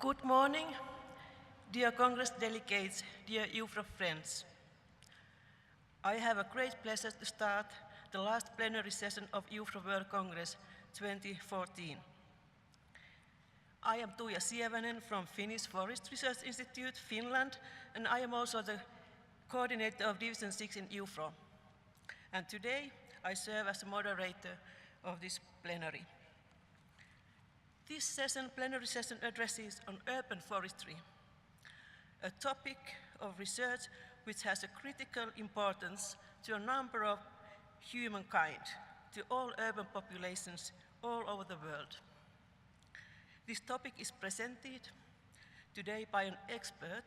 Good morning, dear Congress delegates, dear UFRO friends. I have a great pleasure to start the last plenary session of UFRO World Congress 2014. I am Tuija Sievänen from Finnish Forest Research Institute, Finland, and I am also the coordinator of Division 6 in UFRO. And today, I serve as the moderator of this plenary. This session, plenary session, addresses on urban forestry, a topic of research which has a critical importance to a number of humankind, to all urban populations all over the world. This topic is presented today by an expert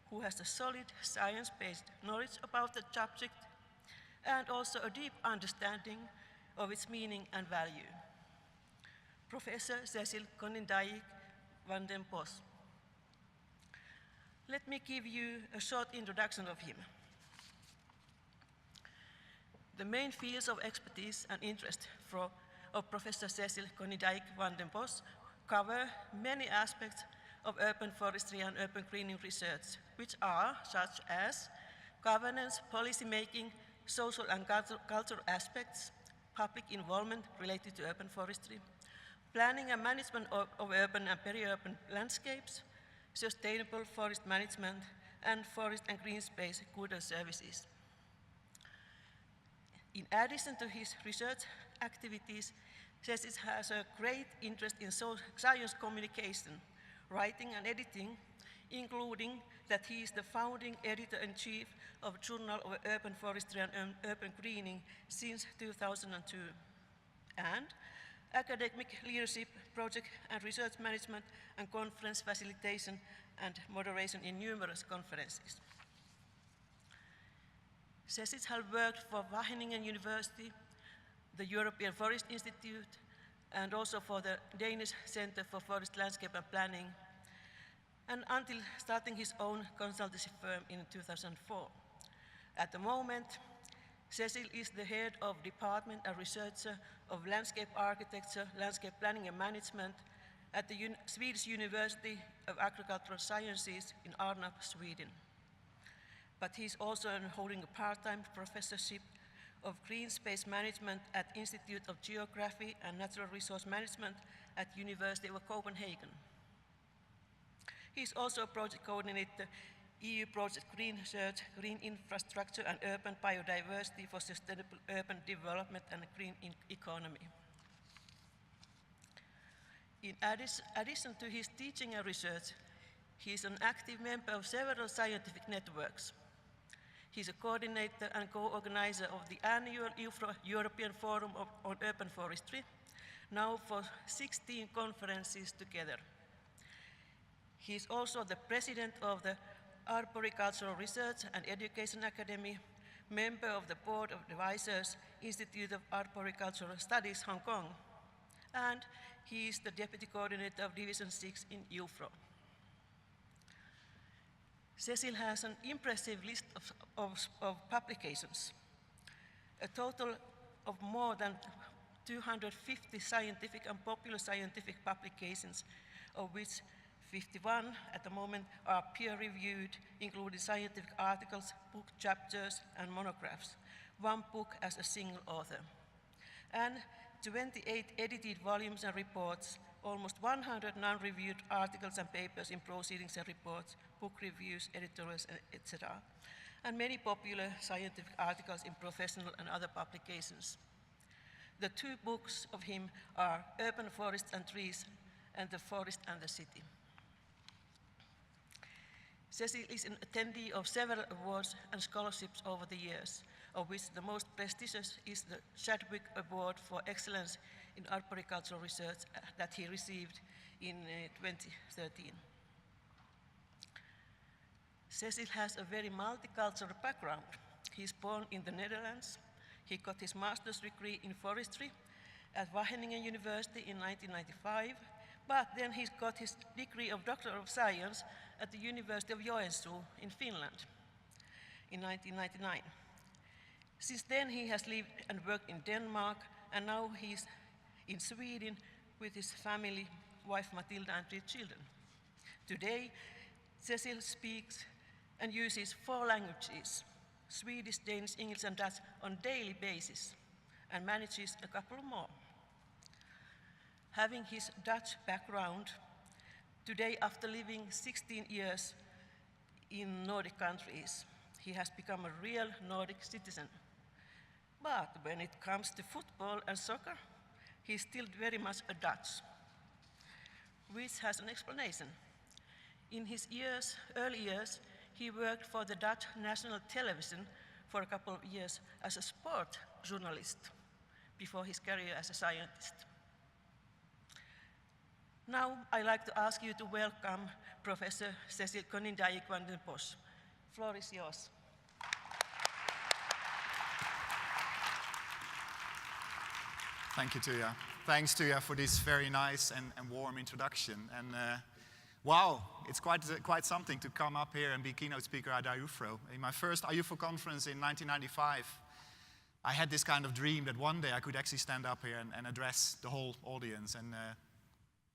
who has a solid science-based knowledge about the subject and also a deep understanding of its meaning and value. Professor Cecil Konijnendijk van den Bosch. Let me give you a short introduction of him. The main fields of expertise and interest of Professor Cecil Konijnendijk van den Bosch cover many aspects of urban forestry and urban greening research, which are such as governance, policy making, social and cultural aspects, public involvement related to urban forestry, planning and management of urban and peri-urban landscapes, sustainable forest management, and forest and green space goods and services. In addition to his research activities, Cecil has a great interest in science communication, writing and editing, including that he is the founding editor-in-chief of Journal of Urban Forestry and Urban Greening since 2002, and academic leadership, project and research management, and conference facilitation and moderation in numerous conferences. Cecil has worked for Wageningen University, the European Forest Institute, and also for the Danish Center for Forest Landscape and Planning, and until starting his own consultancy firm in 2004. At the moment, Cecil is the head of department and researcher of landscape architecture, landscape planning and management at the Swedish University of Agricultural Sciences in Arnarp, Sweden. But he's also holding a part-time professorship of green space management at Institute of Geography and Natural Resource Management at University of Copenhagen. He's also a project coordinator EU project Green Search, Green Infrastructure and Urban Biodiversity for Sustainable Urban Development and a Green Economy. In addition to his teaching and research, he is an active member of several scientific networks. He's a coordinator and co-organizer of the annual European Forum on Urban Forestry, now for 16 conferences together. He is also the president of the Arboricultural Research and Education Academy, member of the Board of Advisors, Institute of Arboricultural Studies, Hong Kong, and he is the Deputy Coordinator of Division 6 in UFRO. Cecil has an impressive list of publications, a total of more than 250 scientific and popular scientific publications, of which 51 at the moment are peer-reviewed, including scientific articles, book chapters, and monographs, one book as a single author, and 28 edited volumes and reports, almost 100 non-reviewed articles and papers in proceedings and reports, book reviews, editorials, etc., and many popular scientific articles in professional and other publications. The two books of him are Urban Forests and Trees and The Forest and the City. Cecil is an attendee of several awards and scholarships over the years, of which the most prestigious is the Chadwick Award for Excellence in Arboricultural Research that he received in 2013. Cecil has a very multicultural background. He's born in the Netherlands. He got his master's degree in forestry at Wageningen University in 1995, but then he got his degree of Doctor of Science at the University of Joensuu in Finland in 1999. Since then, he has lived and worked in Denmark, and now he's in Sweden with his family, wife Matilda, and 3 children. Today, Cecil speaks and uses 4 languages, Swedish, Danish, English, and Dutch on a daily basis, and manages a couple more. Having his Dutch background, today after living 16 years in Nordic countries, he has become a real Nordic citizen. But when it comes to football and soccer, he's still very much a Dutch, which has an explanation. In his early years, he worked for the Dutch national television for a couple of years as a sport journalist before his career as a scientist. Now, I'd like to ask you to welcome Professor Cecil Konijnendijk van den Bosch. Floor is yours. Thank you, Tuija. Thanks, Tuija, for this very nice and warm introduction. And wow, it's quite something to come up here and be keynote speaker at IUFRO. In my first IUFRO conference in 1995, I had this kind of dream that one day I could actually stand up here and address the whole audience. And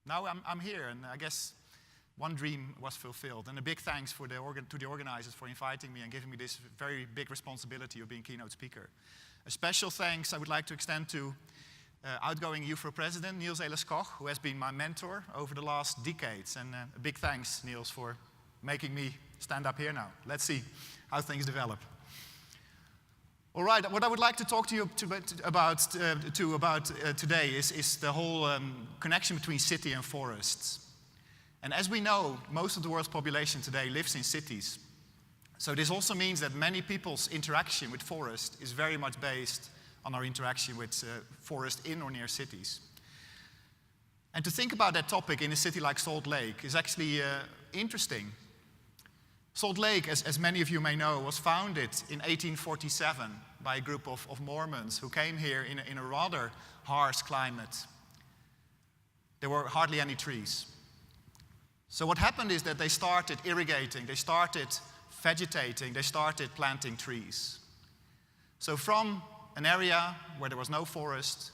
now I'm here, and I guess one dream was fulfilled. And a big thanks to the organizers for inviting me and giving me this very big responsibility of being keynote speaker. A special thanks I would like to extend to outgoing IUFRO president, Niels Koch, who has been my mentor over the last decades. And a big thanks, Niels, for making me stand up here now. Let's see how things develop. All right, what I would like to talk to you about today is the whole connection between city and forests. And as we know, most of the world's population today lives in cities. So this also means that many people's interaction with forest is very much based on our interaction with forest in or near cities. And to think about that topic in a city like Salt Lake is actually interesting. Salt Lake, as many of you may know, was founded in 1847 by a group of Mormons who came here in a rather harsh climate. There were hardly any trees. So what happened is that they started irrigating, they started vegetating, they started planting trees. So from an area where there was no forest,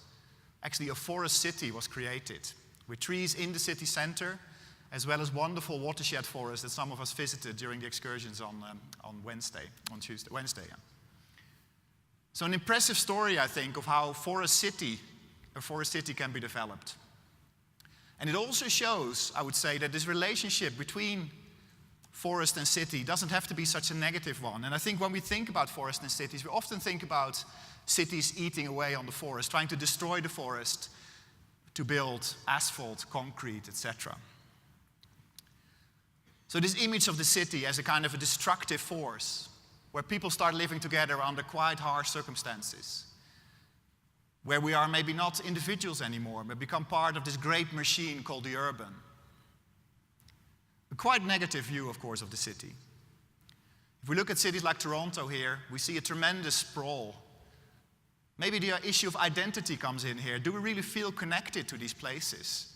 actually a forest city was created, with trees in the city center, as well as wonderful watershed forests that some of us visited during the excursions on Wednesday. So an impressive story, I think, of how a forest city can be developed. And it also shows, I would say, that this relationship between forest and city doesn't have to be such a negative one. And I think when we think about forest and cities, we often think about cities eating away on the forest, trying to destroy the forest to build asphalt, concrete, etc. So this image of the city as a kind of a destructive force, where people start living together under quite harsh circumstances, where we are maybe not individuals anymore, but become part of this great machine called the urban. A quite negative view, of course, of the city. If we look at cities like Toronto here, we see a tremendous sprawl. Maybe the issue of identity comes in here. Do we really feel connected to these places?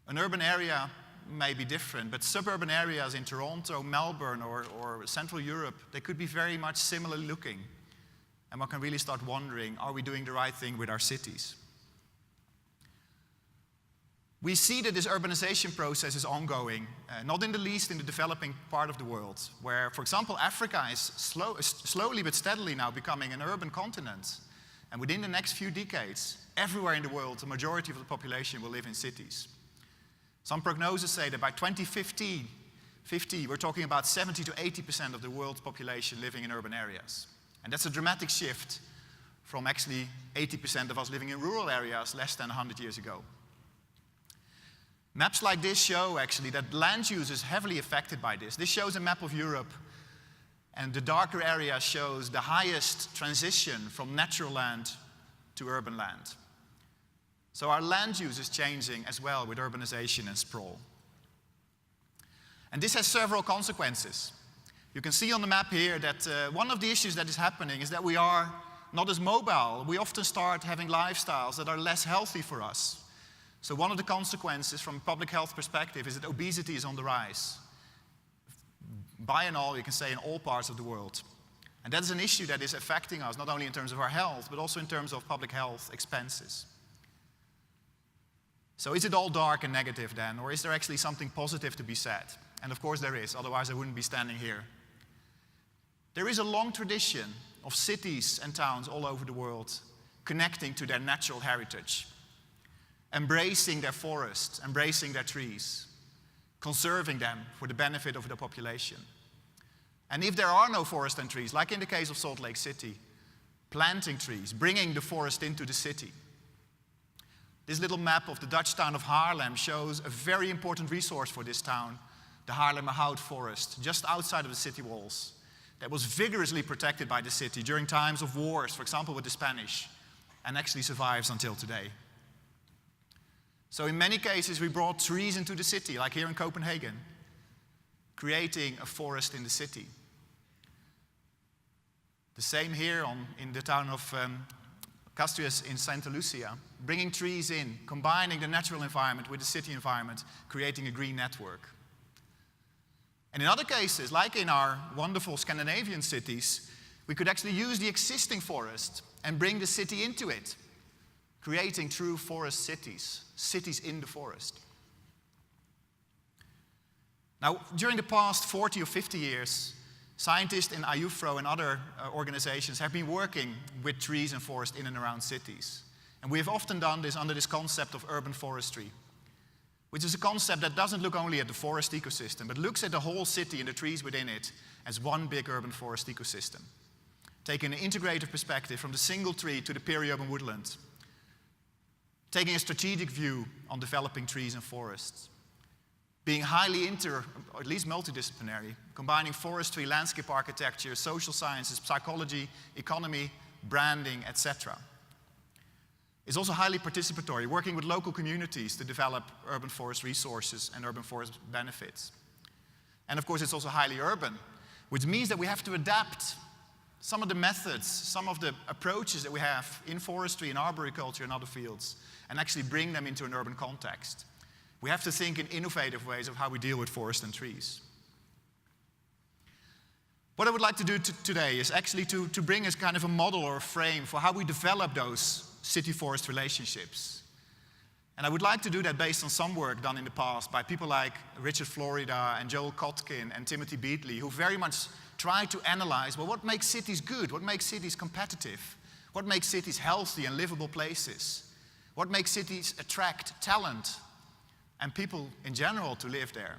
An urban area may be different, but suburban areas in Toronto, Melbourne, or Central Europe, they could be very much similarly looking. And one can really start wondering, are we doing the right thing with our cities? We see that this urbanization process is ongoing, not in the least in the developing part of the world, where, for example, Africa is slowly but steadily now becoming an urban continent. And within the next few decades, everywhere in the world, the majority of the population will live in cities. Some prognoses say that by 2050, we're talking about 70 to 80% of the world's population living in urban areas. And that's a dramatic shift from actually 80% of us living in rural areas less than 100 years ago. Maps like this show actually that land use is heavily affected by this. This shows a map of Europe, and the darker area shows the highest transition from natural land to urban land. So our land use is changing as well with urbanization and sprawl. And this has several consequences. You can see on the map here that one of the issues that is happening is that we are not as mobile. We often start having lifestyles that are less healthy for us. So one of the consequences from a public health perspective is that obesity is on the rise. By and all, you can say in all parts of the world. And that is an issue that is affecting us, not only in terms of our health, but also in terms of public health expenses. So is it all dark and negative then, or is there actually something positive to be said? And of course there is, otherwise I wouldn't be standing here. There is a long tradition of cities and towns all over the world connecting to their natural heritage, embracing their forests, embracing their trees, conserving them for the benefit of the population. And if there are no forests and trees, like in the case of Salt Lake City, planting trees, bringing the forest into the city. This little map of the Dutch town of Haarlem shows a very important resource for this town, the Haarlemmerhout forest, just outside of the city walls, that was vigorously protected by the city during times of wars, for example with the Spanish, and actually survives until today. So in many cases we brought trees into the city, like here in Copenhagen, creating a forest in the city. The same here in the town of Castrias in Santa Lucia, bringing trees in, combining the natural environment with the city environment, creating a green network. And in other cases, like in our wonderful Scandinavian cities, we could actually use the existing forest and bring the city into it, creating true forest cities, cities in the forest. Now, during the past 40 or 50 years, scientists in IUFRO and other organizations have been working with trees and forests in and around cities. And we have often done this under this concept of urban forestry, which is a concept that doesn't look only at the forest ecosystem, but looks at the whole city and the trees within it as one big urban forest ecosystem, taking an integrated perspective from the single tree to the peri-urban woodland, taking a strategic view on developing trees and forests, being highly or at least multidisciplinary, combining forestry, landscape architecture, social sciences, psychology, economy, branding, etc. It's also highly participatory, working with local communities to develop urban forest resources and urban forest benefits. And of course it's also highly urban, which means that we have to adapt some of the methods, some of the approaches that we have in forestry, in arboriculture, and other fields, and actually bring them into an urban context. We have to think in innovative ways of how we deal with forests and trees. What I would like to do today is actually to bring us kind of a model or a frame for how we develop those city-forest relationships. And I would like to do that based on some work done in the past by people like Richard Florida and Joel Kotkin and Timothy Beatley, who very much try to analyze, well, what makes cities good? What makes cities competitive? What makes cities healthy and livable places? What makes cities attract talent and people in general to live there?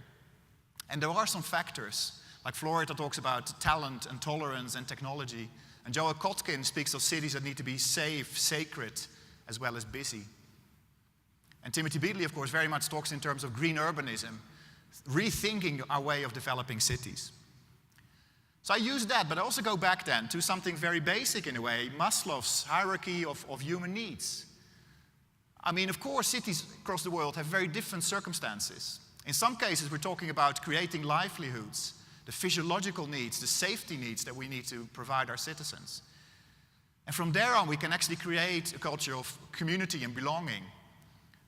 And there are some factors, like Florida talks about talent and tolerance and technology, and Joel Kotkin speaks of cities that need to be safe, sacred, as well as busy. And Timothy Beatley, of course, very much talks in terms of green urbanism, rethinking our way of developing cities. So I use that, but I also go back then to something very basic in a way, Maslow's hierarchy of human needs. I mean, of course, cities across the world have very different circumstances. In some cases, we're talking about creating livelihoods, the physiological needs, the safety needs that we need to provide our citizens. And from there on, we can actually create a culture of community and belonging,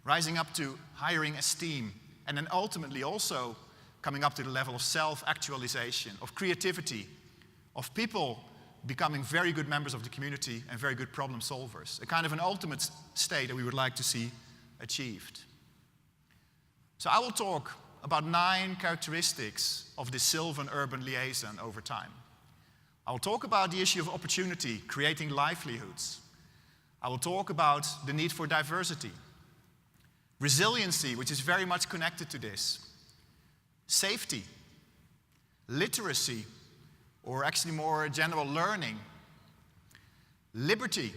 rising up to hiring esteem, and then ultimately also coming up to the level of self-actualization, of creativity, of people becoming very good members of the community and very good problem solvers, a kind of an ultimate state that we would like to see achieved. So I will talk about 9 characteristics of the Sylvan urban liaison over time. I will talk about the issue of opportunity, creating livelihoods. I will talk about the need for diversity, resiliency, which is very much connected to this, safety, literacy, or actually more general learning, liberty,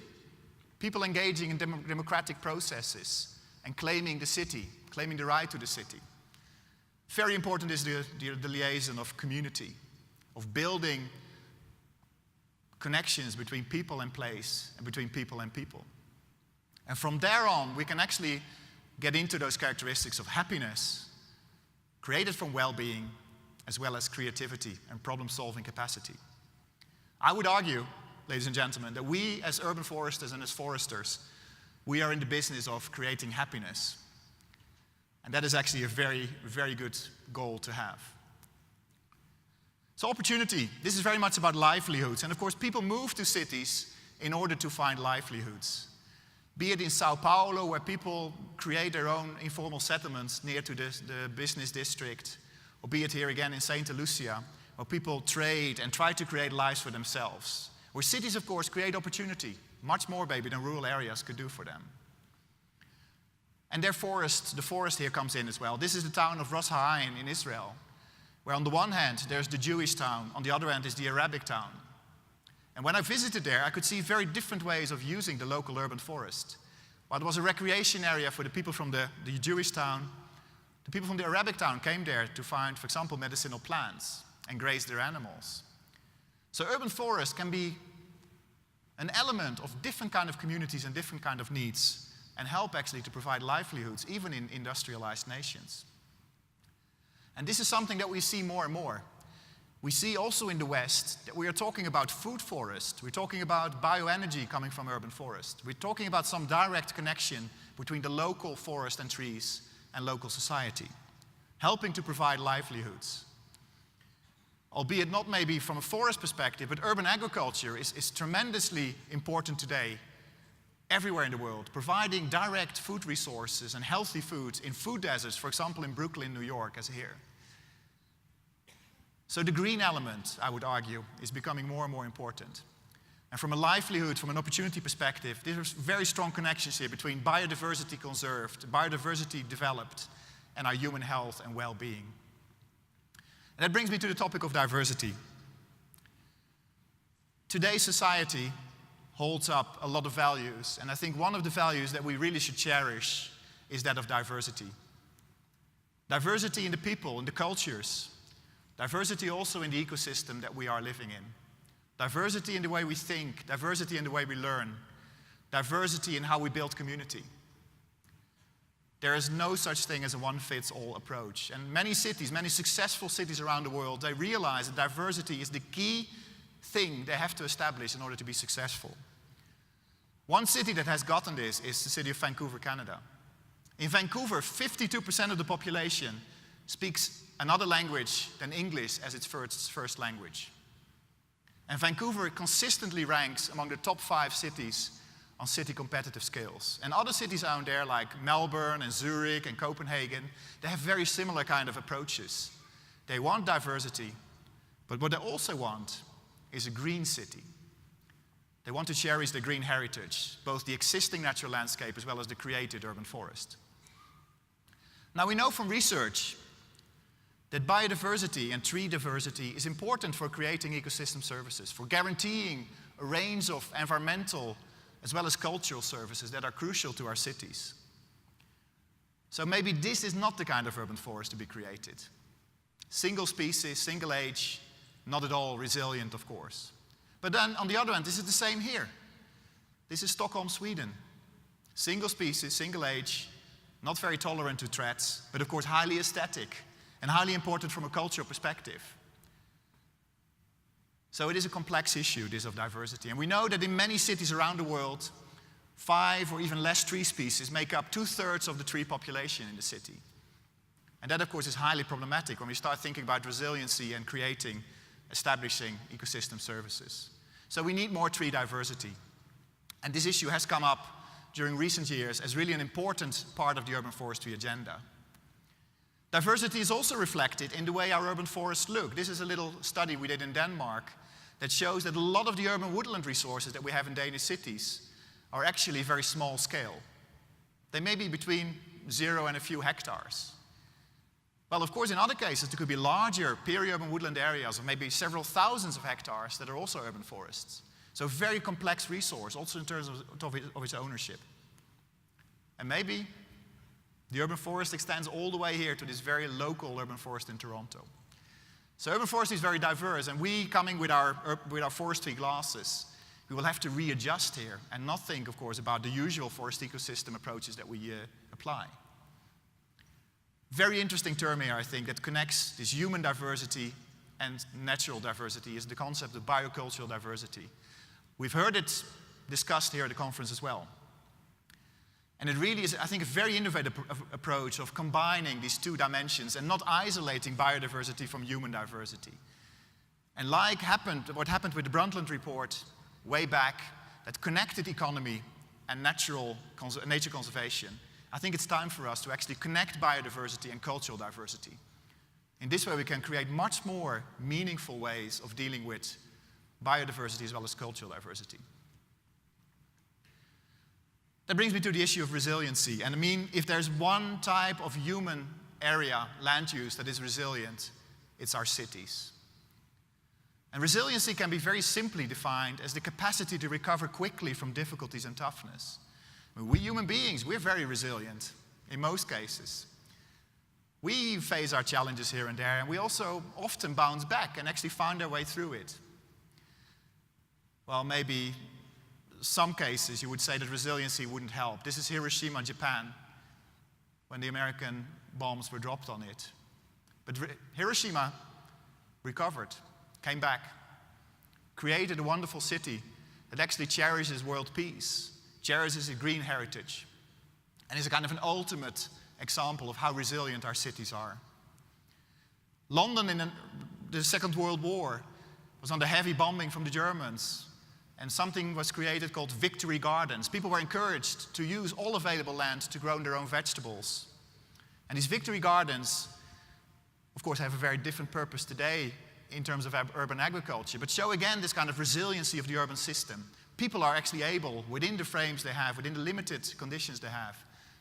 people engaging in democratic processes and claiming the city, claiming the right to the city. Very important is the liaison of community, of building connections between people and place and between people and people. And from there on, we can actually get into those characteristics of happiness, created from well-being, as well as creativity and problem-solving capacity. I would argue, ladies and gentlemen, that we as urban foresters and as foresters, we are in the business of creating happiness. And that is actually a very, very good goal to have. So opportunity, this is very much about livelihoods. And of course, people move to cities in order to find livelihoods. Be it in Sao Paulo, where people create their own informal settlements near to the business district, or be it here again in St. Lucia, where people trade and try to create lives for themselves. Where cities, of course, create opportunity, much more maybe than rural areas could do for them. And their forest, the forest here comes in as well. This is the town of Ras Ha'ain in Israel, where on the one hand there's the Jewish town, on the other hand is the Arabic town. And when I visited there, I could see very different ways of using the local urban forest. While it was a recreation area for the people from the Jewish town, the people from the Arabic town came there to find, for example, medicinal plants and graze their animals. So urban forest can be an element of different kind of communities and different kind of needs, and help actually to provide livelihoods, even in industrialized nations. And this is something that we see more and more. We see also in the West that we are talking about food forest. We're talking about bioenergy coming from urban forest. We're talking about some direct connection between the local forest and trees and local society, helping to provide livelihoods. Albeit not maybe from a forest perspective, but urban agriculture is tremendously important today everywhere in the world, providing direct food resources and healthy foods in food deserts, for example in Brooklyn, New York, as here. So the green element, I would argue, is becoming more and more important. And from a livelihood, from an opportunity perspective, there's very strong connections here between biodiversity conserved, biodiversity developed, and our human health and well-being. And that brings me to the topic of diversity. Today's society holds up a lot of values, and I think one of the values that we really should cherish is that of diversity. Diversity in the people, in the cultures. Diversity also in the ecosystem that we are living in. Diversity in the way we think, diversity in the way we learn, diversity in how we build community. There is no such thing as a one-fits-all approach. And many cities, many successful cities around the world, they realize that diversity is the key thing they have to establish in order to be successful. One city that has gotten this is the city of Vancouver, Canada. In Vancouver, 52% of the population speaks another language than English as its first language. And Vancouver consistently ranks among the top 5 cities on city competitive scales. And other cities out there like Melbourne and Zurich and Copenhagen, they have very similar kind of approaches. They want diversity, but what they also want is a green city. They want to cherish the green heritage, both the existing natural landscape as well as the created urban forest. Now we know from research that biodiversity and tree diversity is important for creating ecosystem services, for guaranteeing a range of environmental as well as cultural services that are crucial to our cities. So maybe this is not the kind of urban forest to be created. Single species, single age, not at all resilient, of course. But then, on the other hand, this is the same here. This is Stockholm, Sweden. Single species, single age, not very tolerant to threats, but of course highly aesthetic and highly important from a cultural perspective. So it is a complex issue, this of diversity. And we know that in many cities around the world, 5 or even less tree species make up 2/3 of the tree population in the city. And that, of course, is highly problematic when we start thinking about resiliency and establishing ecosystem services. So we need more tree diversity. And this issue has come up during recent years as really an important part of the urban forestry agenda. Diversity is also reflected in the way our urban forests look. This is a little study we did in Denmark that shows that a lot of the urban woodland resources that we have in Danish cities are actually very small scale. They may be between 0 and a few hectares. Well, of course, in other cases, there could be larger peri-urban woodland areas of maybe several thousands of hectares that are also urban forests. So a very complex resource, also in terms of its ownership. And maybe the urban forest extends all the way here to this very local urban forest in Toronto. So urban forestry is very diverse, and we, coming with our forestry glasses, we will have to readjust here and not think, of course, about the usual forest ecosystem approaches that we apply. Very interesting term here, I think, that connects this human diversity and natural diversity is the concept of biocultural diversity. We've heard it discussed here at the conference as well. And it really is, I think, a very innovative approach of combining these two dimensions and not isolating biodiversity from human diversity. And like what happened with the Brundtland report way back, that connected economy and nature conservation, I think it's time for us to actually connect biodiversity and cultural diversity. In this way, we can create much more meaningful ways of dealing with biodiversity as well as cultural diversity. That brings me to the issue of resiliency. And I mean, if there's one type of human area, land use, that is resilient, it's our cities. And resiliency can be very simply defined as the capacity to recover quickly from difficulties and toughness. I mean, we human beings, we're very resilient in most cases. We face our challenges here and there, and we also often bounce back and actually find our way through it. Well, maybe some cases you would say that resiliency wouldn't help. This is Hiroshima, Japan, when the American bombs were dropped on it. But Hiroshima recovered, came back, created a wonderful city that actually cherishes world peace, cherishes a green heritage, and is a kind of an ultimate example of how resilient our cities are. London in the Second World War was under heavy bombing from the Germans, and something was created called victory gardens. People were encouraged to use all available land to grow their own vegetables. And these victory gardens, of course, have a very different purpose today in terms of urban agriculture, but show again this kind of resiliency of the urban system. People are actually able, within the frames they have, within the limited conditions they have,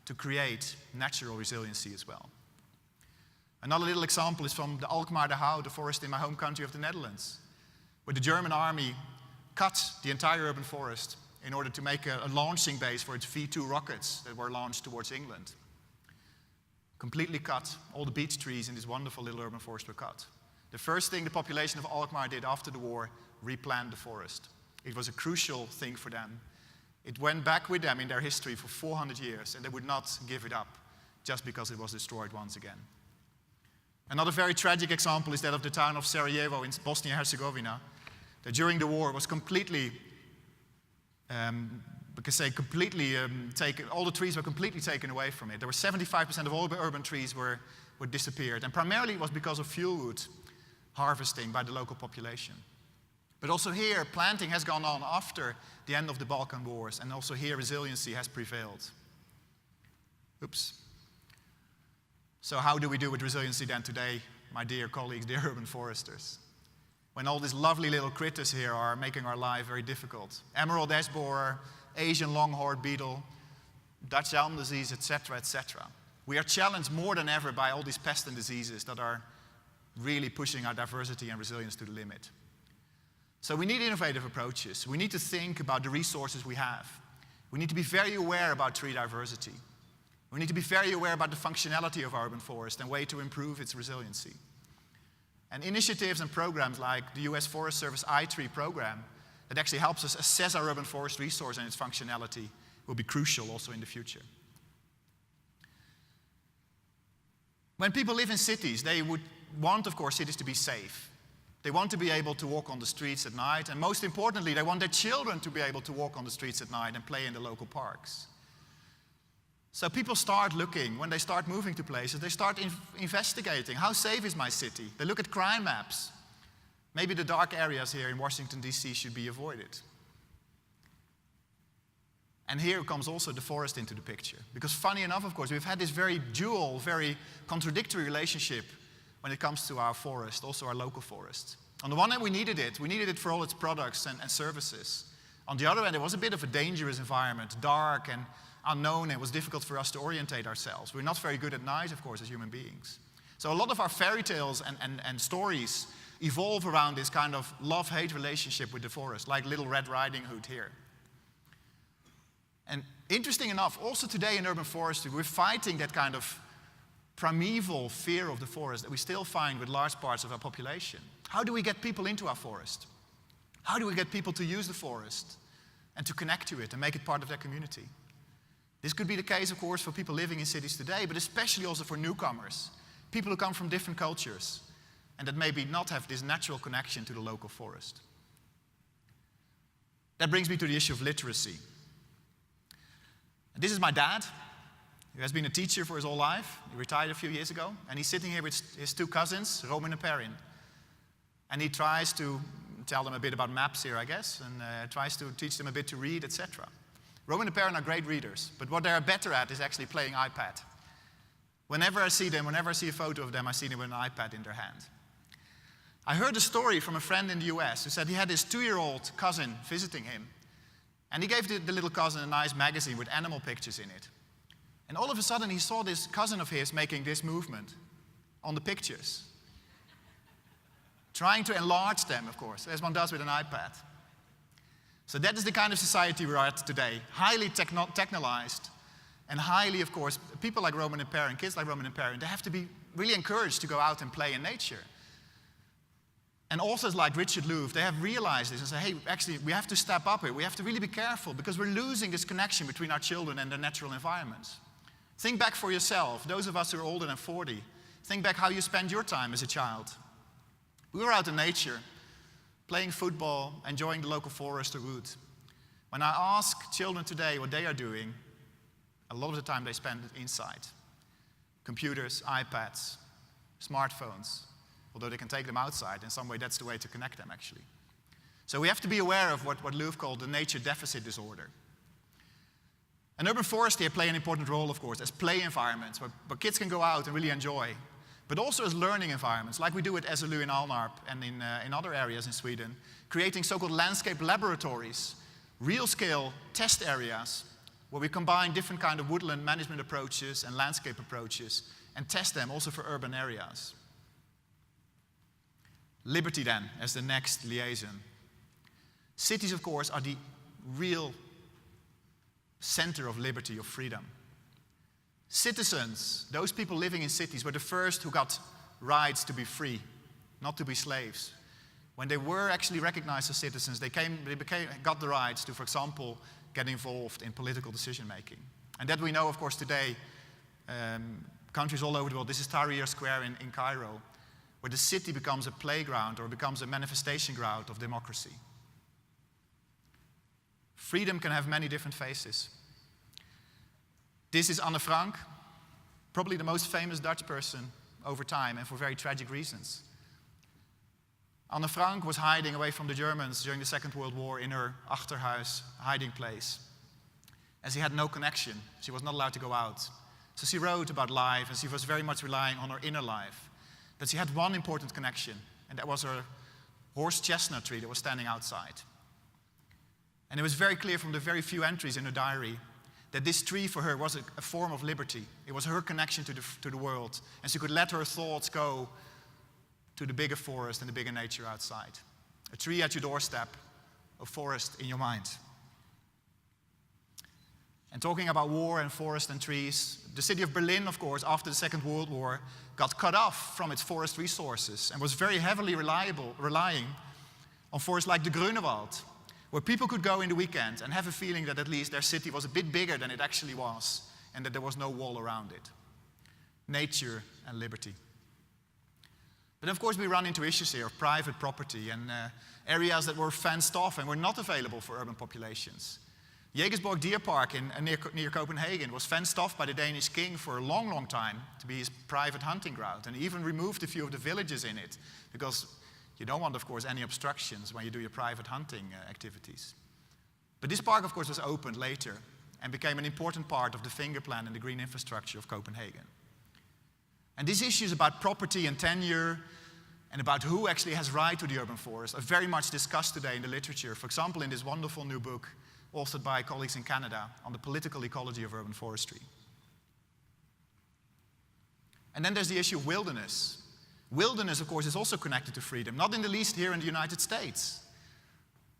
to create natural resiliency as well. Another little example is from the Alkmaar de Hou, the forest in my home country of the Netherlands, where the German army cut the entire urban forest in order to make a launching base for its V2 rockets that were launched towards England. Completely cut. All the beech trees in this wonderful little urban forest were cut. The first thing the population of Alkmaar did after the war, replant the forest. It was a crucial thing for them. It went back with them in their history for 400 years, and they would not give it up just because it was destroyed once again. Another very tragic example is that of the town of Sarajevo in Bosnia-Herzegovina, that during the war was completely, taken, all the trees were completely taken away from it. There were 75% of all the urban trees were disappeared, and primarily it was because of fuel wood harvesting by the local population. But also here, planting has gone on after the end of the Balkan Wars, and also here resiliency has prevailed. Oops. So how do we do with resiliency then today, my dear colleagues, dear urban foresters? When all these lovely little critters here are making our life very difficult. Emerald ash borer, Asian longhorn beetle, Dutch elm disease, etc., etc. We are challenged more than ever by all these pests and diseases that are really pushing our diversity and resilience to the limit. So we need innovative approaches. We need to think about the resources we have. We need to be very aware about tree diversity. We need to be very aware about the functionality of our urban forest and ways to improve its resiliency. And initiatives and programs like the US Forest Service iTree program that actually helps us assess our urban forest resource and its functionality will be crucial also in the future. When people live in cities, they would want, of course, cities to be safe. They want to be able to walk on the streets at night, and most importantly, they want their children to be able to walk on the streets at night and play in the local parks. So people start looking, when they start moving to places, they start investigating, how safe is my city? They look at crime maps. Maybe the dark areas here in Washington, D.C. should be avoided. And here comes also the forest into the picture. Because funny enough, of course, we've had this very dual, very contradictory relationship when it comes to our forest, also our local forest. On the one hand, we needed it for all its products and services. On the other hand, it was a bit of a dangerous environment, dark and unknown, and it was difficult for us to orientate ourselves. We're not very good at night, of course, as human beings. So a lot of our fairy tales and stories evolve around this kind of love-hate relationship with the forest, like Little Red Riding Hood here. And interesting enough, also today in urban forestry, we're fighting that kind of primeval fear of the forest that we still find with large parts of our population. How do we get people into our forest? How do we get people to use the forest and to connect to it and make it part of their community? This could be the case, of course, for people living in cities today, but especially also for newcomers, people who come from different cultures and that maybe not have this natural connection to the local forest. That brings me to the issue of literacy. And this is my dad, who has been a teacher for his whole life. He retired a few years ago, and he's sitting here with his two cousins, Roman and Perrin. And he tries to tell them a bit about maps here, I guess, and tries to teach them a bit to read, etc. Roman and Perrin are great readers, but what they are better at is actually playing iPad. Whenever I see them, whenever I see a photo of them, I see them with an iPad in their hand. I heard a story from a friend in the US who said he had his 2-year-old cousin visiting him, and he gave the little cousin a nice magazine with animal pictures in it. And all of a sudden he saw this cousin of his making this movement on the pictures, trying to enlarge them, of course, as one does with an iPad. So that is the kind of society we are at today, highly technologized, and highly, of course, people like Roman and Perrin, kids like Roman and Perrin, they have to be really encouraged to go out and play in nature. And authors like Richard Louv, they have realized this and say, hey, actually, we have to step up here. We have to really be careful because we're losing this connection between our children and their natural environments. Think back for yourself, those of us who are older than 40, think back how you spent your time as a child. We were out in nature, playing football, enjoying the local forest or wood. When I ask children today what they are doing, a lot of the time they spend it inside. Computers, iPads, smartphones. Although they can take them outside, in some way that's the way to connect them actually. So we have to be aware of what Louv called the nature deficit disorder. And urban forestry play an important role, of course, as play environments where kids can go out and really enjoy, but also as learning environments, like we do at SLU in Alnarp and in other areas in Sweden, creating so-called landscape laboratories, real-scale test areas, where we combine different kind of woodland management approaches and landscape approaches and test them also for urban areas. Liberty then, as the next liaison. Cities, of course, are the real center of liberty, of freedom. Citizens, those people living in cities, were the first who got rights to be free, not to be slaves. When they were actually recognized as citizens, they got the rights to, for example, get involved in political decision-making. And that we know, of course, today, countries all over the world. This is Tahrir Square in Cairo, where the city becomes a playground or becomes a manifestation ground of democracy. Freedom can have many different faces. This is Anne Frank, probably the most famous Dutch person over time and for very tragic reasons. Anne Frank was hiding away from the Germans during the Second World War in her achterhuis hiding place, as he had no connection. She was not allowed to go out. So she wrote about life, and she was very much relying on her inner life. That she had one important connection, and that was her horse chestnut tree that was standing outside. And it was very clear from the very few entries in her diary that this tree for her was a form of liberty. It was her connection to the world, and she could let her thoughts go to the bigger forest and the bigger nature outside. A tree at your doorstep, a forest in your mind. And talking about war and forest and trees, the city of Berlin, of course, after the Second World War, got cut off from its forest resources and was very heavily relying on forests like the Grunewald, where people could go in the weekend and have a feeling that at least their city was a bit bigger than it actually was and that there was no wall around it. Nature and liberty. But of course we run into issues here of private property and areas that were fenced off and were not available for urban populations. Jägersborg Deer Park near Copenhagen was fenced off by the Danish king for a long, long time to be his private hunting ground, and even removed a few of the villages in it, because you don't want, of course, any obstructions when you do your private hunting activities. But this park, of course, was opened later and became an important part of the finger plan and the green infrastructure of Copenhagen. And these issues about property and tenure and about who actually has right to the urban forest are very much discussed today in the literature. For example, in this wonderful new book authored by colleagues in Canada on the political ecology of urban forestry. And then there's the issue of wilderness. Wilderness, of course, is also connected to freedom, not in the least here in the United States.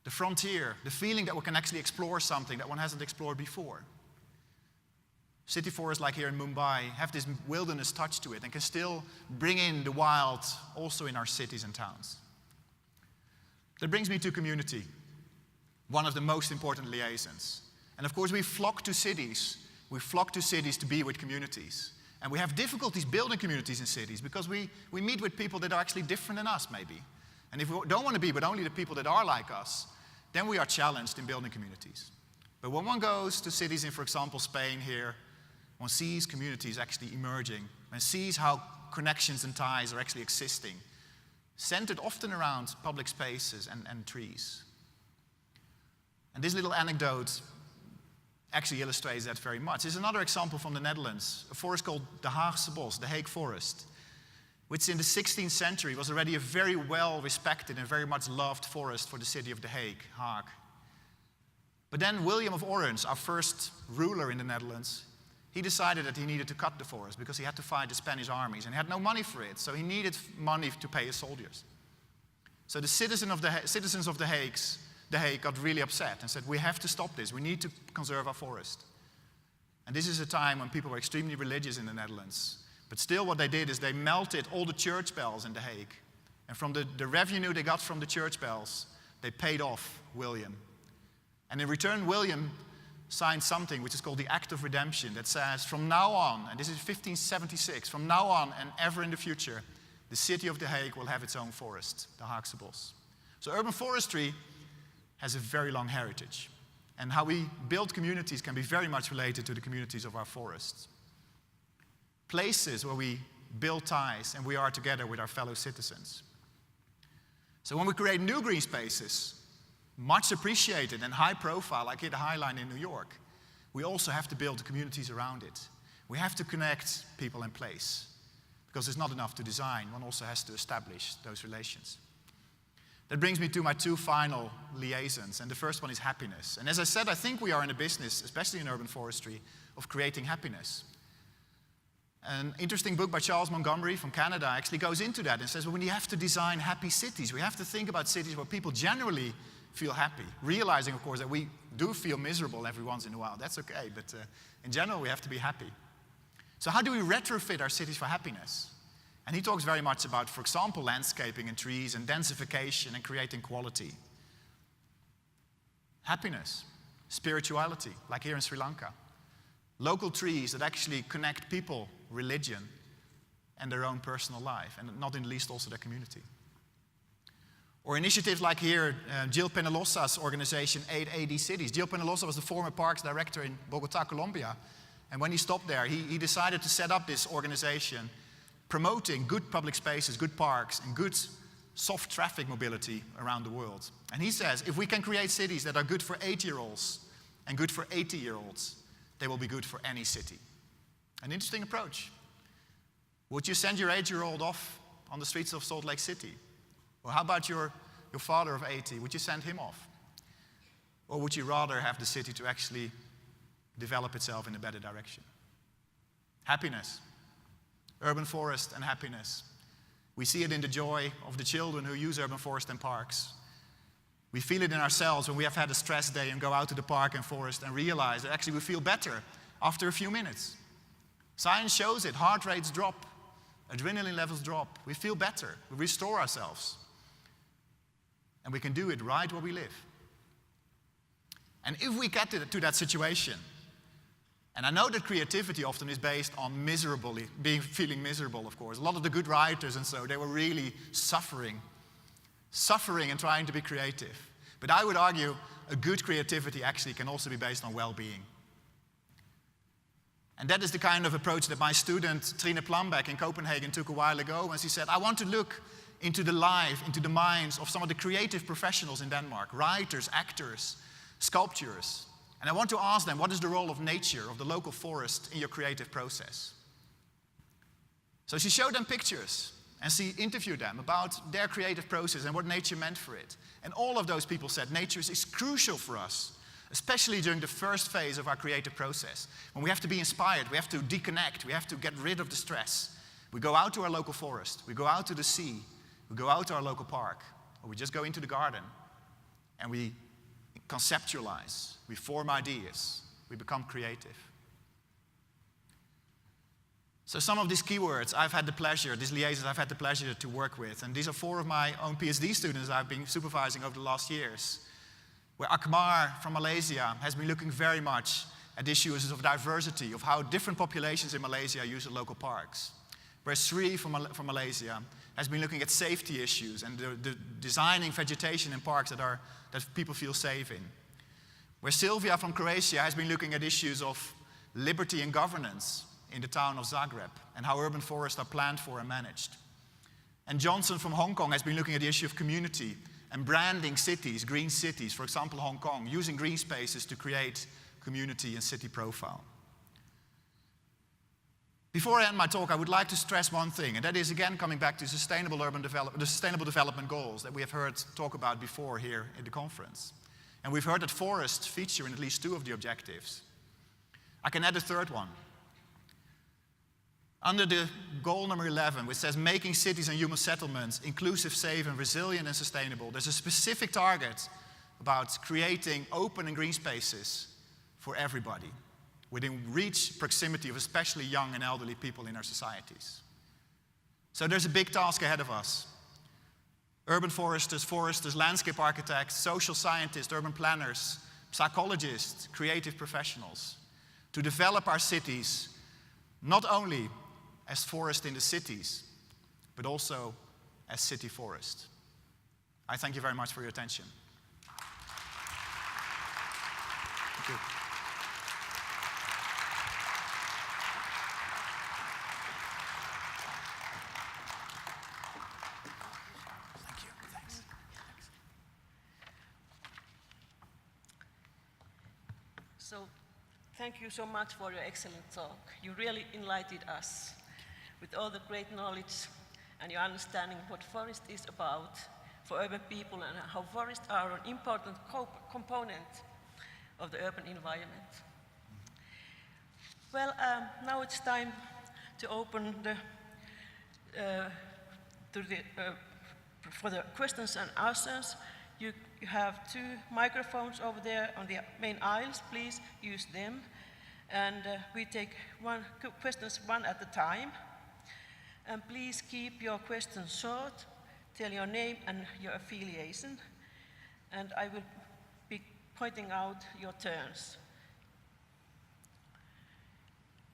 The frontier, the feeling that we can actually explore something that one hasn't explored before. City forests like here in Mumbai have this wilderness touch to it and can still bring in the wild also in our cities and towns. That brings me to community, one of the most important liaisons. And of course we flock to cities. We flock to cities to be with communities. And we have difficulties building communities in cities because we meet with people that are actually different than us maybe. And if we don't want to be with only the people that are like us, then we are challenged in building communities. But when one goes to cities in, for example, Spain here, one sees communities actually emerging, and sees how connections and ties are actually existing, centered often around public spaces and trees. And this little anecdote actually illustrates that very much. There's another example from the Netherlands, a forest called the Haagse Bos, the Hague Forest, which in the 16th century was already a very well-respected and very much loved forest for the city of The Hague. But then William of Orange, our first ruler in the Netherlands, he decided that he needed to cut the forest because he had to fight the Spanish armies and he had no money for it, so he needed money to pay his soldiers. So the citizens of The Hague got really upset and said, we have to stop this, we need to conserve our forest. And this is a time when people were extremely religious in the Netherlands. But still what they did is they melted all the church bells in The Hague. And from the revenue they got from the church bells, they paid off William. And in return, William signed something which is called the Act of Redemption that says, from now on, and this is 1576, from now on and ever in the future, the city of The Hague will have its own forest, the Haagse Bos. So urban forestry has a very long heritage. And how we build communities can be very much related to the communities of our forests. Places where we build ties and we are together with our fellow citizens. So when we create new green spaces, much appreciated and high profile, like here the High Line in New York, we also have to build the communities around it. We have to connect people and place. Because it's not enough to design, one also has to establish those relations. That brings me to my two final liaisons, and the first one is happiness. And as I said, I think we are in a business, especially in urban forestry, of creating happiness. An interesting book by Charles Montgomery from Canada actually goes into that and says, well, when you have to design happy cities, we have to think about cities where people generally feel happy, realizing, of course, that we do feel miserable every once in a while. That's okay, but in general, we have to be happy. So how do we retrofit our cities for happiness? And he talks very much about, for example, landscaping and trees and densification and creating quality. Happiness, spirituality, like here in Sri Lanka. Local trees that actually connect people, religion, and their own personal life, and not in the least also their community. Or initiatives like here, Jill Penalosa's organization, 8AD Cities. Jill Penalosa was the former parks director in Bogota, Colombia. And when he stopped there, he decided to set up this organization promoting good public spaces, good parks, and good soft traffic mobility around the world. And he says, if we can create cities that are good for 8-year-olds and good for 80-year-olds, they will be good for any city. An interesting approach. Would you send your 8-year-old off on the streets of Salt Lake City? Or how about your father of 80? Would you send him off? Or would you rather have the city to actually develop itself in a better direction? Happiness. Urban forest and happiness. We see it in the joy of the children who use urban forest and parks. We feel it in ourselves when we have had a stress day and go out to the park and forest and realize that actually we feel better after a few minutes. Science shows it. Heart rates drop. Adrenaline levels drop. We feel better. We restore ourselves. And we can do it right where we live. And if we get to that situation, and I know that creativity often is based on feeling miserable, of course. A lot of the good writers and so, they were really suffering and trying to be creative. But I would argue a good creativity actually can also be based on well-being. And that is the kind of approach that my student Trine Plambeck in Copenhagen took a while ago when she said, I want to look into the life, into the minds of some of the creative professionals in Denmark, writers, actors, sculptors. And I want to ask them, what is the role of nature, of the local forest in your creative process? So she showed them pictures and she interviewed them about their creative process and what nature meant for it. And all of those people said nature is crucial for us, especially during the first phase of our creative process. When we have to be inspired, we have to deconnect, we have to get rid of the stress. We go out to our local forest, we go out to the sea, we go out to our local park, or we just go into the garden and we conceptualize, we form ideas, we become creative. So some of these keywords these liaisons I've had the pleasure to work with, and these are 4 of my own PhD students I've been supervising over the last years, where Akmar from Malaysia has been looking very much at issues of diversity, of how different populations in Malaysia use the local parks. Where Sri from Malaysia has been looking at safety issues and the designing vegetation in parks that people feel safe in. Where Sylvia from Croatia has been looking at issues of liberty and governance in the town of Zagreb and how urban forests are planned for and managed. And Johnson from Hong Kong has been looking at the issue of community and branding cities, green cities, for example Hong Kong, using green spaces to create community and city profile. Before I end my talk, I would like to stress one thing, and that is again coming back to sustainable urban development, the sustainable development goals that we have heard talk about before here in the conference. And we've heard that forests feature in at least 2 of the objectives. I can add a third one. Under the goal number 11, which says making cities and human settlements inclusive, safe, and resilient and sustainable, there's a specific target about creating open and green spaces for everybody, within reach, proximity of especially young and elderly people in our societies. So there's a big task ahead of us. Urban foresters, landscape architects, social scientists, urban planners, psychologists, creative professionals, to develop our cities not only as forest in the cities, but also as city forest. I thank you very much for your attention. Thank you. Thank you. Thanks. So, thank you so much for your excellent talk. You really enlightened us with all the great knowledge and your understanding what forest is about for urban people and how forests are an important component of the urban environment. Well, now it's time to open for the questions and answers. You have 2 microphones over there on the main aisles. Please use them. And we take questions one at a time. And please keep your questions short. Tell your name and your affiliation. And I will be pointing out your turns.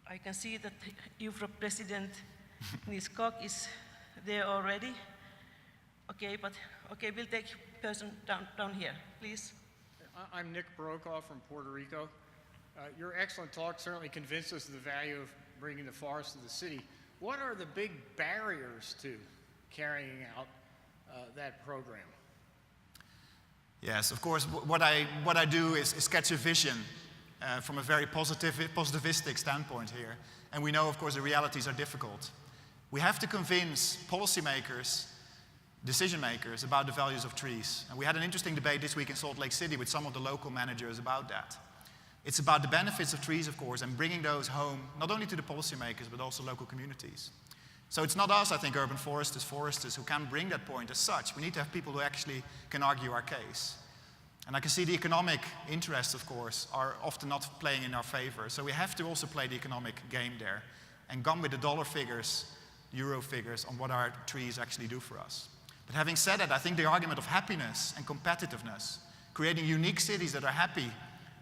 I can see that UFRO President Nils Kok is there already. Okay, we'll take person down here, please. I'm Nick Brokaw from Puerto Rico. Your excellent talk certainly convinced us of the value of bringing the forest to the city. What are the big barriers to carrying out that program? Yes, of course, what I do is sketch a vision from a very positivistic standpoint here. And we know, of course, the realities are difficult. We have to convince policymakers, decision makers about the values of trees. And we had an interesting debate this week in Salt Lake City with some of the local managers about that. It's about the benefits of trees, of course, and bringing those home, not only to the policymakers, but also local communities. So it's not us, I think, urban foresters, who can bring that point as such. We need to have people who actually can argue our case. And I can see the economic interests, of course, are often not playing in our favor. So we have to also play the economic game there and come with the dollar figures, euro figures, on what our trees actually do for us. But having said that, I think the argument of happiness and competitiveness, creating unique cities that are happy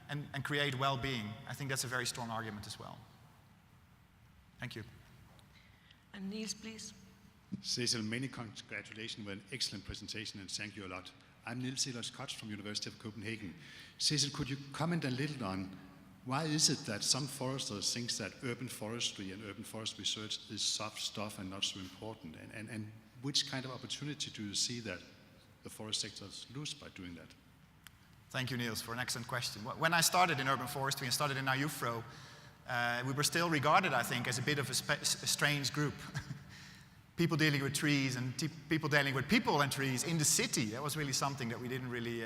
and create well-being, I think that's a very strong argument as well. Thank you. And Niels, please. Cecil, many congratulations for an excellent presentation, and thank you a lot. I'm Niels Scott from University of Copenhagen. Cecil, could you comment a little on why is it that some foresters think that urban forestry and urban forest research is soft stuff and not so important? And which kind of opportunity do you see that the forest sectors lose by doing that? Thank you, Niels, for an excellent question. When I started in urban forestry and started in UFRO, we were still regarded, I think, as a bit of a strange group. People dealing with trees and people dealing with people and trees in the city. That was really something that we didn't really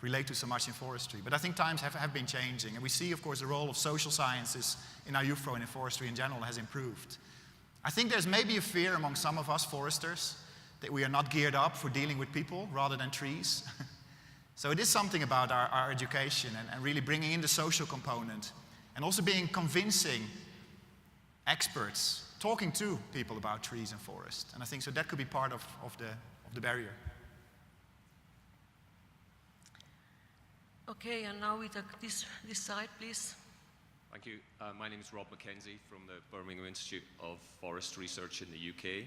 relate to so much in forestry. But I think times have been changing. And we see, of course, the role of social sciences in our UFRO and in forestry in general has improved. I think there's maybe a fear among some of us foresters that we are not geared up for dealing with people rather than trees. So it is something about our education and really bringing in the social component and also being convincing experts, talking to people about trees and forest. And I think so that could be part of the barrier. Okay, and now we take this side, please. Thank you. My name is Rob Mackenzie from the Birmingham Institute of Forest Research in the UK.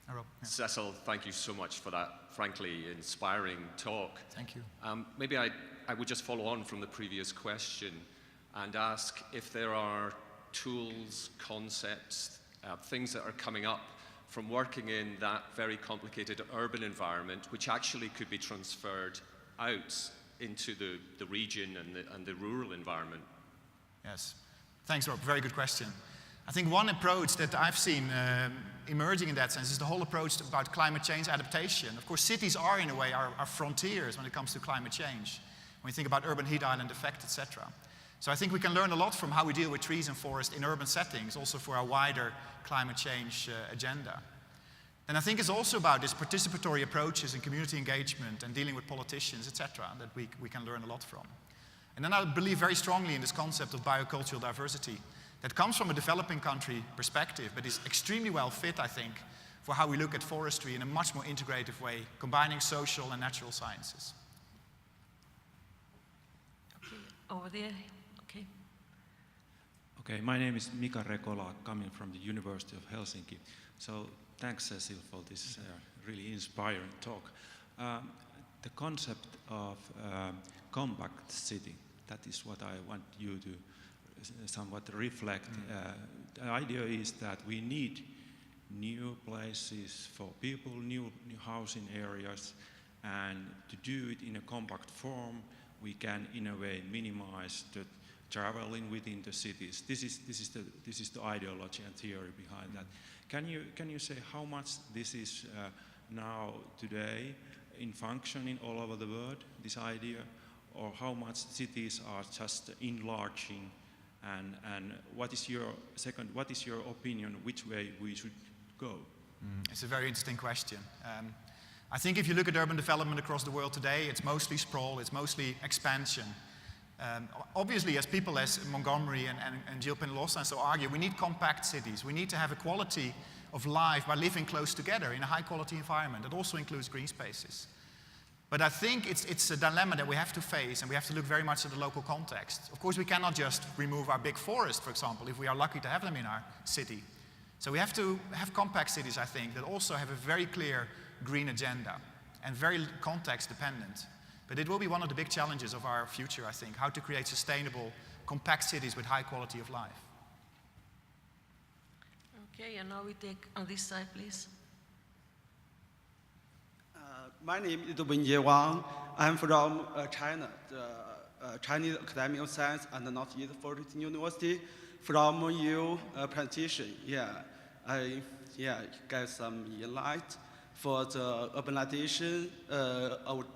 Hi, Rob. Yeah. Cecil, thank you so much for that frankly inspiring talk. Thank you. Maybe I would just follow on from the previous question and ask if there are tools, concepts, things that are coming up from working in that very complicated urban environment which actually could be transferred out into the region and the rural environment Yes. Thanks, Rob. Very good question. I think one approach that I've seen emerging in that sense is the whole approach about climate change adaptation. Of course, cities are, in a way, our frontiers when it comes to climate change. When you think about urban heat island effect, etc. So I think we can learn a lot from how we deal with trees and forests in urban settings, also for our wider climate change agenda. And I think it's also about these participatory approaches and community engagement and dealing with politicians, etc., that we can learn a lot from. And then I believe very strongly in this concept of biocultural diversity that comes from a developing country perspective, but is extremely well fit, I think, for how we look at forestry in a much more integrative way, combining social and natural sciences. Okay, over there. Okay. Okay, my name is Mika Rekola, coming from the University of Helsinki. So thanks, Cecil, for this really inspiring talk. The concept of compact city, that is what I want you to somewhat reflect. The idea is that we need new places for people, new housing areas, and to do it in a compact form, we can, in a way, minimize the traveling within the cities. This is the ideology and theory behind that. Can you say how much this is now today in functioning all over the world, this idea, or how much cities are just enlarging, and what is your opinion, which way we should go? It's a very interesting question. I think if you look at urban development across the world today, it's mostly sprawl, it's mostly expansion. Obviously, as people as Montgomery and Gilles Penalosa and so argue, we need compact cities. We need to have a quality of life by living close together in a high quality environment. That also includes green spaces. But I think it's a dilemma that we have to face, and we have to look very much at the local context. Of course, we cannot just remove our big forests, for example, if we are lucky to have them in our city. So we have to have compact cities, I think, that also have a very clear green agenda and very context dependent. But it will be one of the big challenges of our future, I think, how to create sustainable, compact cities with high quality of life. Okay, and now we take on this side, please. My name is Wenjie Wang. I'm from China, the Chinese Academy of Science and the Northeast Forest University. From your presentation, I get some insight for the urbanization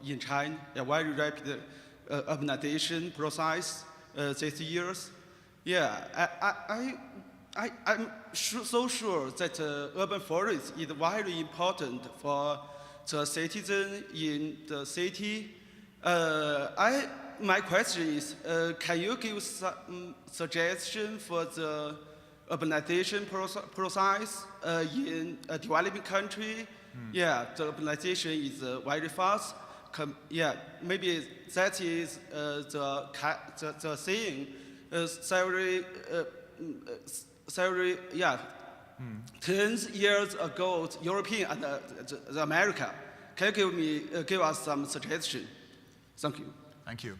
in China, a very rapid urbanization process these years. I'm so sure that urban forest is very important for the citizen in the city. My question is, can you give some suggestion for the urbanization process in a developing country? The urbanization is very fast. Maybe that is the thing. Several 10 years ago, European and the America. Can you give us some suggestion? Thank you. Thank you.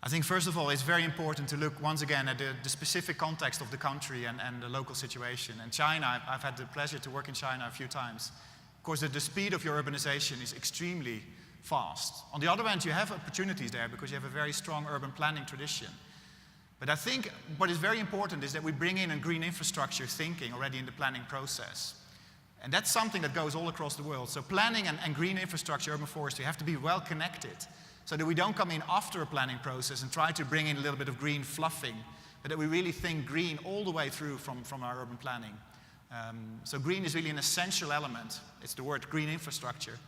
I think first of all, it's very important to look once again at the specific context of the country and the local situation. And China, I've had the pleasure to work in China a few times. Of course, the speed of your urbanization is extremely fast. On the other hand, you have opportunities there because you have a very strong urban planning tradition. But I think what is very important is that we bring in a green infrastructure thinking already in the planning process. And that's something that goes all across the world. So planning and green infrastructure, urban forestry, have to be well connected so that we don't come in after a planning process and try to bring in a little bit of green fluffing, but that we really think green all the way through from our urban planning. So green is really an essential element, it's the word green infrastructure,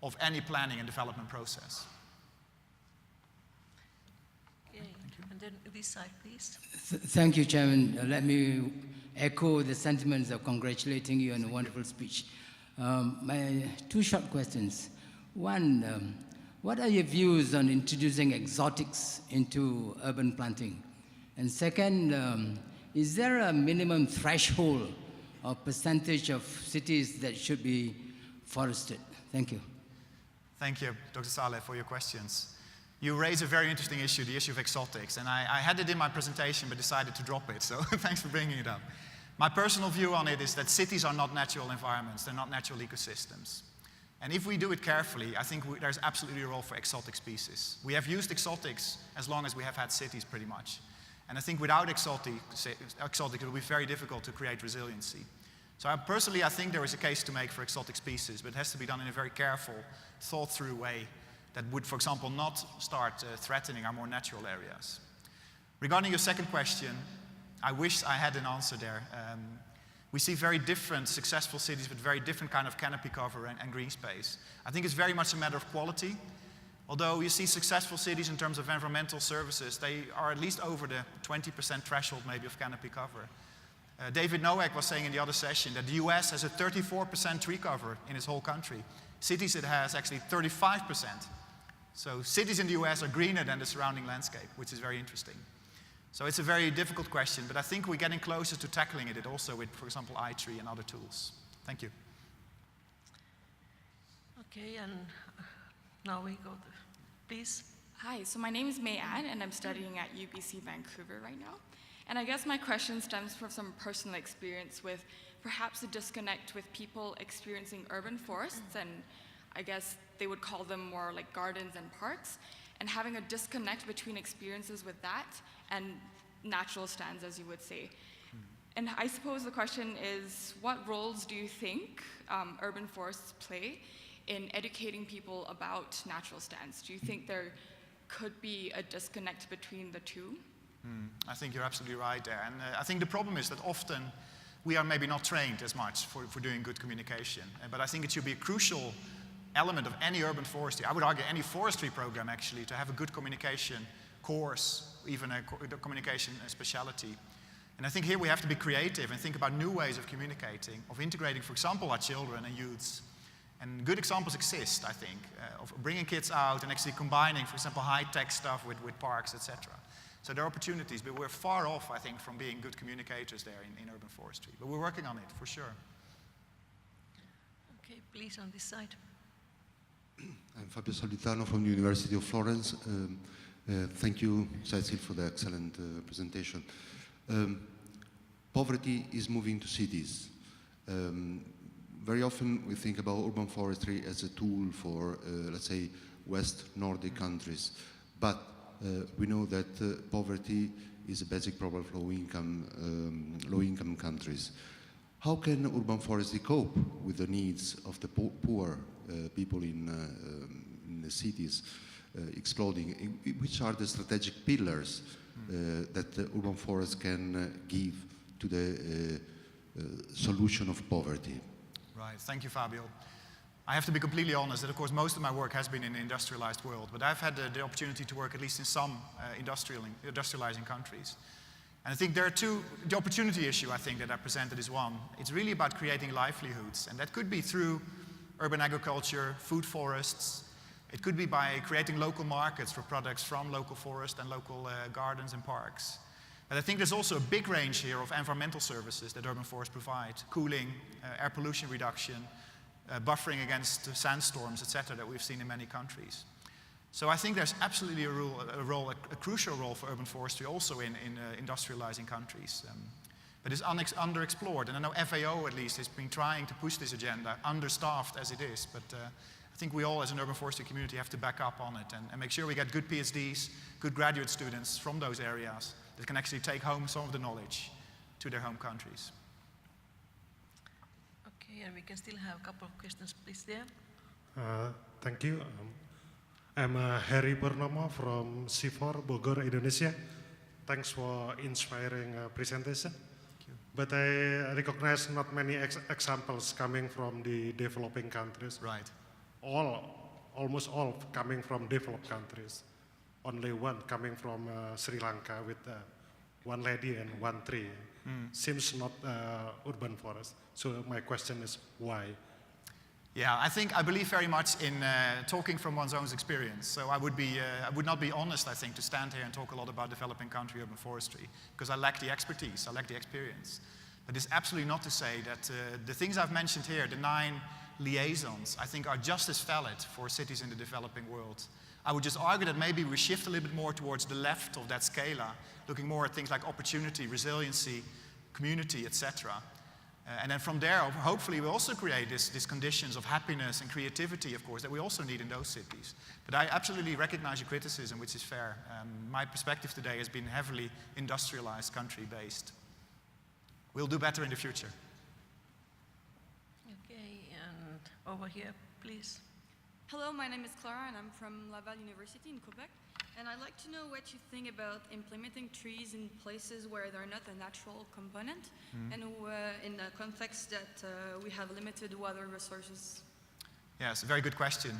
of any planning and development process. And then this side, please. Thank you, Chairman. Let me echo the sentiments of congratulating you on a wonderful speech. My two short questions. One, what are your views on introducing exotics into urban planting? And second, is there a minimum threshold or percentage of cities that should be forested? Thank you. Thank you, Dr. Saleh, for your questions. You raise a very interesting issue, the issue of exotics, and I had it in my presentation but decided to drop it, so thanks for bringing it up. My personal view on it is that cities are not natural environments, they're not natural ecosystems. And if we do it carefully, I think there's absolutely a role for exotic species. We have used exotics as long as we have had cities, pretty much. And I think without exotic, it will be very difficult to create resiliency. So personally, I think there is a case to make for exotic species, but it has to be done in a very careful, thought-through way that would, for example, not start threatening our more natural areas. Regarding your second question, I wish I had an answer there. We see very different successful cities with very different kind of canopy cover and green space. I think it's very much a matter of quality. Although you see successful cities in terms of environmental services, they are at least over the 20% threshold maybe of canopy cover. David Nowak was saying in the other session that the US has a 34% tree cover in its whole country. Cities it has actually 35%. So cities in the US are greener than the surrounding landscape, which is very interesting. So it's a very difficult question, but I think we're getting closer to tackling it also with, for example, iTree and other tools. Thank you. Okay, and now we go to, please. Hi, so my name is May Ann, and I'm studying at UBC Vancouver right now. And I guess my question stems from some personal experience with perhaps a disconnect with people experiencing urban forests, and I guess they would call them more like gardens and parks, and having a disconnect between experiences with that and natural stands, as you would say. And I suppose the question is, what roles do you think urban forests play in educating people about natural stands? Do you think there could be a disconnect between the two? I think you're absolutely right there. And I think the problem is that often we are maybe not trained as much for doing good communication. But I think it should be a crucial element of any urban forestry, I would argue any forestry program actually, to have a good communication course, even a communication speciality. And I think here we have to be creative and think about new ways of communicating, of integrating, for example, our children and youths. And good examples exist, I think, of bringing kids out and actually combining, for example, high-tech stuff with parks, etc. So there are opportunities, but we're far off, I think, from being good communicators there in urban forestry. But we're working on it, for sure. Okay, please, on this side. I'm Fabio Solitano from the University of Florence. Thank you, Cecil, for the excellent presentation. Poverty is moving to cities. Very often we think about urban forestry as a tool for, let's say, West Nordic countries. But we know that poverty is a basic problem for low-income countries. How can urban forestry cope with the needs of the poor people in the cities exploding? Which are the strategic pillars that the urban forest can give to the solution of poverty? Right, thank you, Fabio. I have to be completely honest that, of course, most of my work has been in the industrialized world, but I've had the opportunity to work at least in some industrializing countries. And I think there are two, the opportunity issue, I think, that I presented is one. It's really about creating livelihoods, and that could be through urban agriculture, food forests. It could be by creating local markets for products from local forest and local gardens and parks. But I think there's also a big range here of environmental services that urban forests provide. Cooling, air pollution reduction, buffering against sandstorms, etc., that we've seen in many countries. So I think there's absolutely a crucial role for urban forestry also in industrializing countries. But it's underexplored, and I know FAO at least has been trying to push this agenda, understaffed as it is, but I think we all as an urban forestry community have to back up on it and make sure we get good PhDs, good graduate students from those areas that can actually take home some of the knowledge to their home countries. Okay, and we can still have a couple of questions, please, there. Thank you. I'm Harry Purnama from C4, Bogor, Indonesia. Thanks for inspiring presentation. Thank you. But I recognize not many examples coming from the developing countries. Right. Almost all coming from developed countries. Only one coming from Sri Lanka with one lady and one tree. Seems not urban forest. So my question is why? Yeah, I believe very much in talking from one's own experience. So I would not be honest, I think, to stand here and talk a lot about developing country urban forestry, because I lack the expertise, I lack the experience. But it's absolutely not to say that the things I've mentioned here, the 9 liaisons, I think are just as valid for cities in the developing world. I would just argue that maybe we shift a little bit more towards the left of that scala, looking more at things like opportunity, resiliency, community, etc. And then from there, hopefully we'll also create these conditions of happiness and creativity, of course, that we also need in those cities. But I absolutely recognize your criticism, which is fair. My perspective today has been heavily industrialized, country-based. We'll do better in the future. Okay, and over here, please. Hello, my name is Clara and I'm from Laval University in Quebec. And I'd like to know what you think about implementing trees in places where they're not a natural component and in a context that we have limited water resources. Yes, a very good question.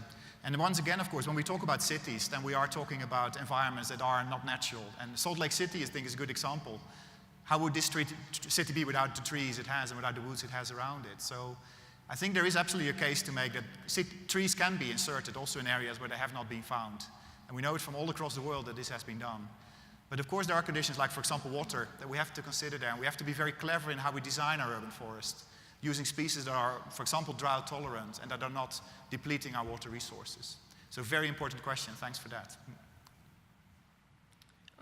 And once again, of course, when we talk about cities, then we are talking about environments that are not natural. And Salt Lake City, I think, is a good example. How would this city be without the trees it has and without the woods it has around it? So I think there is absolutely a case to make that trees can be inserted also in areas where they have not been found. And we know it from all across the world that this has been done. But of course there are conditions like, for example, water that we have to consider there. And we have to be very clever in how we design our urban forest, using species that are, for example, drought tolerant and that are not depleting our water resources. So very important question. Thanks for that.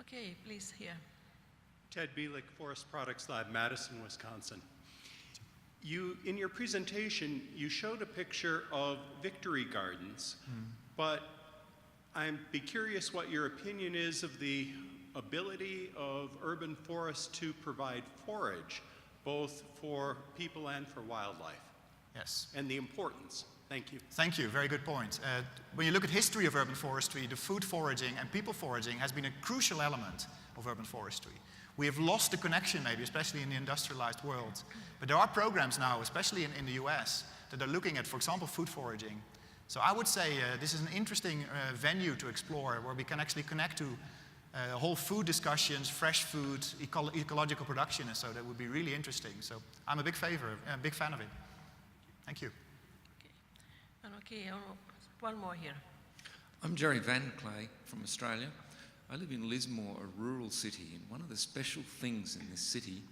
Okay, please here. Ted Bielek, Forest Products Lab, Madison, Wisconsin. In your presentation, you showed a picture of victory gardens, but I'd be curious what your opinion is of the ability of urban forests to provide forage, both for people and for wildlife. Yes. And the importance. Thank you. Thank you, very good point. When you look at history of urban forestry, the food foraging and people foraging has been a crucial element of urban forestry. We have lost the connection maybe, especially in the industrialized world. But there are programs now, especially in the US, that are looking at, for example, food foraging. So I would say this is an interesting venue to explore where we can actually connect to whole food discussions, fresh food, ecological production, and so that would be really interesting. So I'm a big fan of it. Thank you. Okay, one more here. I'm Jerry Van Clay from Australia. I live in Lismore, a rural city, and one of the special things in this city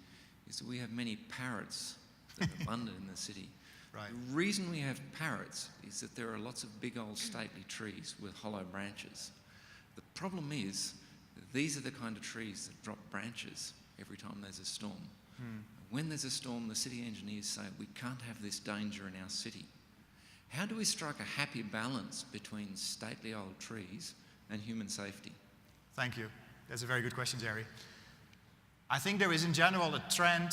is that we have many parrots that are abundant in the city. Right. The reason we have parrots is that there are lots of big old stately trees with hollow branches. The problem is that these are the kind of trees that drop branches every time there's a storm. When there's a storm, the city engineers say we can't have this danger in our city. How do we strike a happy balance between stately old trees and human safety? Thank you. That's a very good question, Jerry. I think there is in general a trend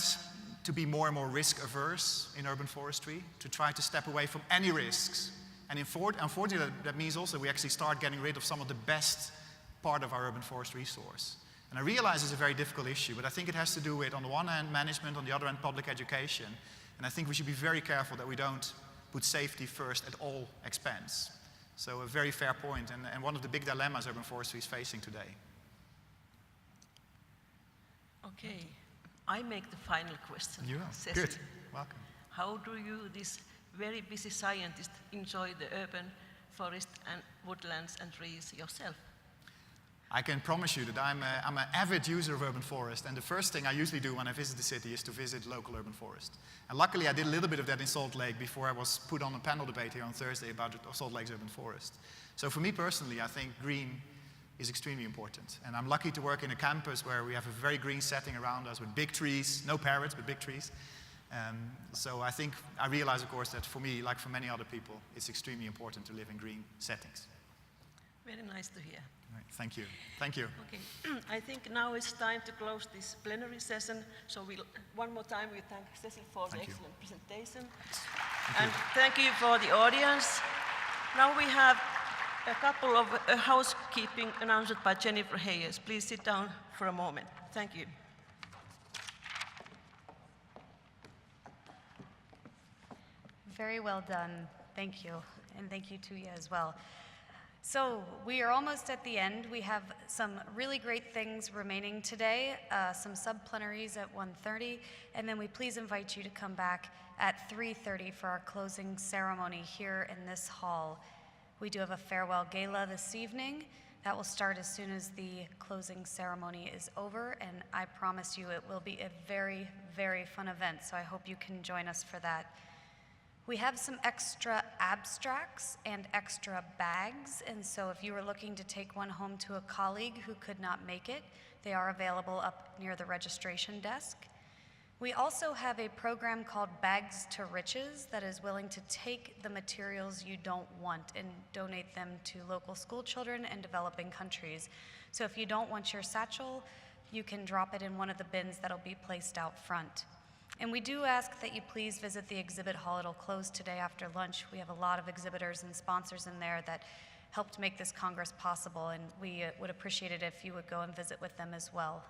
to be more and more risk averse in urban forestry, to try to step away from any risks. And unfortunately, that means also we actually start getting rid of some of the best part of our urban forest resource. And I realize it's a very difficult issue, but I think it has to do with, on the one hand, management, on the other hand, public education. And I think we should be very careful that we don't put safety first at all expense. So a very fair point, and one of the big dilemmas urban forestry is facing today. Okay, I make the final question. You are. Cecil. Good. Welcome. How do you, this very busy scientist, enjoy the urban forest and woodlands and trees yourself? I can promise you that I'm an avid user of urban forest, and the first thing I usually do when I visit the city is to visit local urban forest. And luckily I did a little bit of that in Salt Lake before I was put on a panel debate here on Thursday about Salt Lake's urban forest. So for me personally, I think green is extremely important. And I'm lucky to work in a campus where we have a very green setting around us with big trees, no parrots, but big trees. So I realize, of course, that for me, like for many other people, it's extremely important to live in green settings. Very nice to hear. Right, thank you. Thank you. Okay, I think now it's time to close this plenary session. So one more time we thank Cecil for the excellent presentation. Thank you for the audience. Now we have a couple of housekeeping announcements by Jennifer Hayes. Please sit down for a moment. Thank you. Very well done. Thank you. And thank you to you as well. So we are almost at the end. We have some really great things remaining today, some sub-plenaries at 1:30, and then we please invite you to come back at 3:30 for our closing ceremony here in this hall. We do have a farewell gala this evening. That will start as soon as the closing ceremony is over, and I promise you it will be a very, very fun event, so I hope you can join us for that. We have some extra abstracts and extra bags, and so if you were looking to take one home to a colleague who could not make it, they are available up near the registration desk. We also have a program called Bags to Riches that is willing to take the materials you don't want and donate them to local school children and developing countries. So if you don't want your satchel, you can drop it in one of the bins that'll be placed out front. And we do ask that you please visit the exhibit hall. It'll close today after lunch. We have a lot of exhibitors and sponsors in there that helped make this Congress possible, and we would appreciate it if you would go and visit with them as well.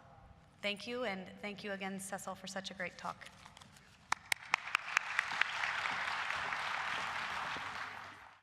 Thank you, and thank you again, Cecil, for such a great talk.